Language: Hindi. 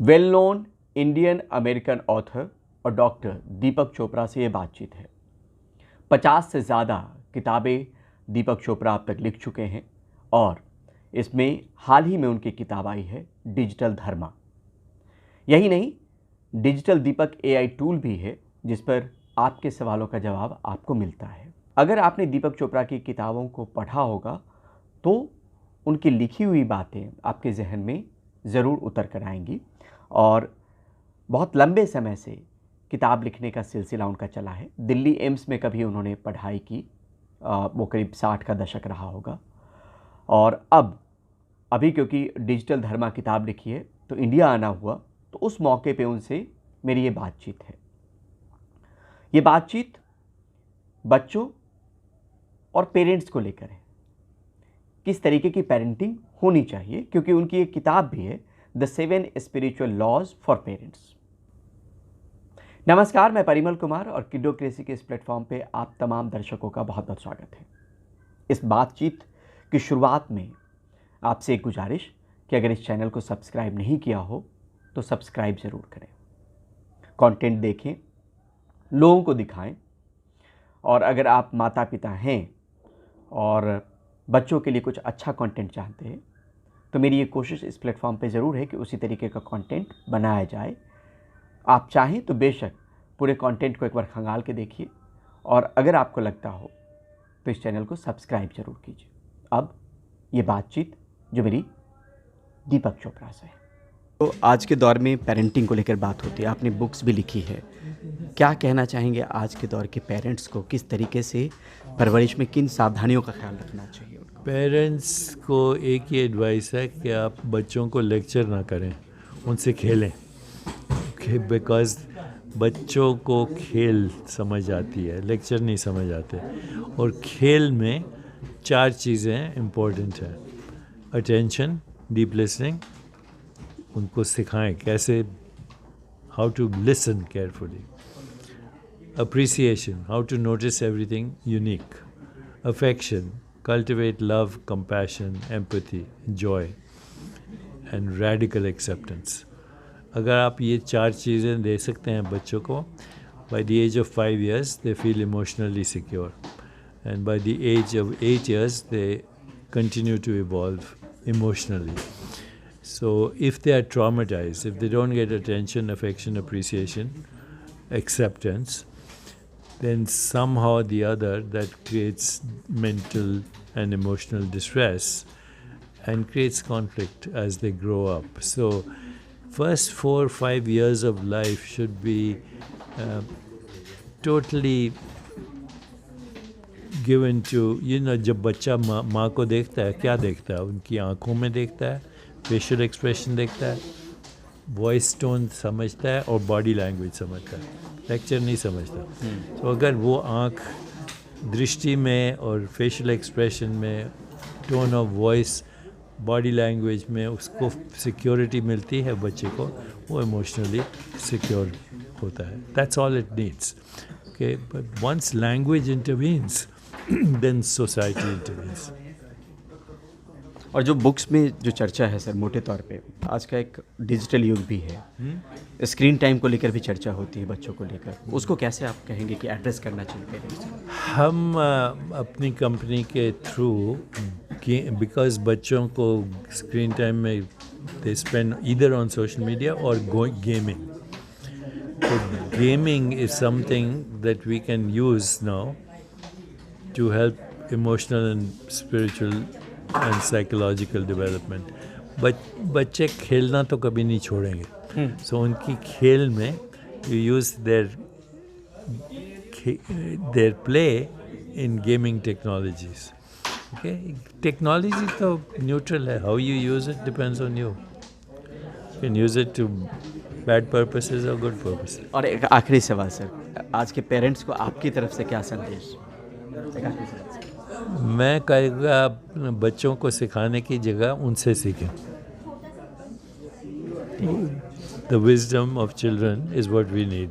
Well known Indian American author और डॉक्टर दीपक चोपड़ा से ये बातचीत है। 50 से ज़्यादा किताबें दीपक चोपड़ा अब तक लिख चुके हैं और इसमें हाल ही में उनकी किताब आई है डिजिटल धर्मा। यही नहीं, डिजिटल दीपक AI टूल भी है जिस पर आपके सवालों का जवाब आपको मिलता है। अगर आपने दीपक चोपड़ा की किताबों को पढ़ा होगा तो उनकी लिखी हुई बातें आपके जहन में ज़रूर उतर कर आएंगी। और बहुत लंबे समय से किताब लिखने का सिलसिला उनका चला है। दिल्ली एम्स में कभी उन्होंने पढ़ाई की, वो करीब 60 का दशक रहा होगा। और अभी क्योंकि डिजिटल धर्मा किताब लिखी है तो इंडिया आना हुआ, तो उस मौके पे उनसे मेरी ये बातचीत है। ये बातचीत बच्चों और पेरेंट्स को लेकर है, किस तरीके की पेरेंटिंग होनी चाहिए, क्योंकि उनकी एक किताब भी है the 7 spiritual laws for parents. नमस्कार, मैं परिमल कुमार और किडोक्रेसी के इस प्लेटफॉर्म पे आप तमाम दर्शकों का बहुत बहुत स्वागत है। इस बातचीत की शुरुआत में आपसे एक गुजारिश कि अगर इस चैनल को सब्सक्राइब नहीं किया हो तो सब्सक्राइब ज़रूर करें, कंटेंट देखें, लोगों को दिखाएं। और अगर आप माता पिता हैं और बच्चों के लिए कुछ अच्छा कंटेंट चाहते हैं तो मेरी ये कोशिश इस प्लेटफॉर्म पे ज़रूर है कि उसी तरीके का कंटेंट बनाया जाए। आप चाहें तो बेशक पूरे कंटेंट को एक बार खंगाल के देखिए और अगर आपको लगता हो तो इस चैनल को सब्सक्राइब ज़रूर कीजिए। अब ये बातचीत जो मेरी दीपक चोपड़ा से है। तो आज के दौर में पेरेंटिंग को लेकर बात होती है, आपने बुक्स भी लिखी है। क्या कहना चाहेंगे आज के दौर के पेरेंट्स को, किस तरीके से परवरिश में किन सावधानियों का ख्याल रखना चाहिए उनको? पेरेंट्स को एक ही एडवाइस है कि आप बच्चों को लेक्चर ना करें, उनसे खेलें। बिकॉज बच्चों को खेल समझ आती है, लेक्चर नहीं समझ आते। और खेल में 4 चीज़ें इम्पोर्टेंट हैं। अटेंशन, डीप लिसनिंग, उनको सिखाएं कैसे, how to listen carefully. Appreciation, how to notice everything unique. Affection, cultivate love, compassion, empathy, joy, and radical acceptance. अगर आप ये 4 चीज़ें दे सकते हैं बच्चों को, by the age of 5 years they feel emotionally secure, and by the age of 8 years they continue to evolve emotionally. So if they are traumatized, if they don't get attention, affection, appreciation, acceptance, then somehow or the other that creates mental and emotional distress and creates conflict as they grow up. So first 4 or 5 years of life should be totally given to, जब बच्चा माँ को देखता है, क्या देखता है? उनकी आँखों में देखता है, फेशियल एक्सप्रेशन देखता है, वॉइस टोन समझता है और बॉडी लैंग्वेज समझता है, लेक्चर नहीं समझता। तो अगर वो आँख दृष्टि में और फेशियल एक्सप्रेशन में, tone of voice, body language में उसको सिक्योरिटी मिलती है बच्चे को, वो इमोशनली सिक्योर होता है। That's all it needs. Okay, but once language intervenes then society intervenes. और जो बुक्स में जो चर्चा है सर, मोटे तौर पे आज का एक डिजिटल युग भी है, स्क्रीन टाइम को लेकर भी चर्चा होती है बच्चों को लेकर, उसको कैसे आप कहेंगे कि एड्रेस करना चाहिए पेरेंट्स को? हम अपनी कंपनी के थ्रू, बिकॉज बच्चों को स्क्रीन टाइम में they spend either on social media और गेमिंग। तो gaming is something that we can use now to help emotional and spiritual and psychological development. बच्चे खेलना तो कभी नहीं छोड़ेंगे। सो उनकी खेल में you use their play in gaming technologies. Okay, technology तो न्यूट्रल है, how you use it depends on you. You can use it to bad purposes और गुड पर्पसेस। और एक आखिरी सवाल सर, आज के पेरेंट्स को आपकी तरफ से क्या संदेश? एक आखिरी सवाल सर। मैं कहेगा बच्चों को सिखाने की जगह उनसे सीखें। The wisdom of children is what we need.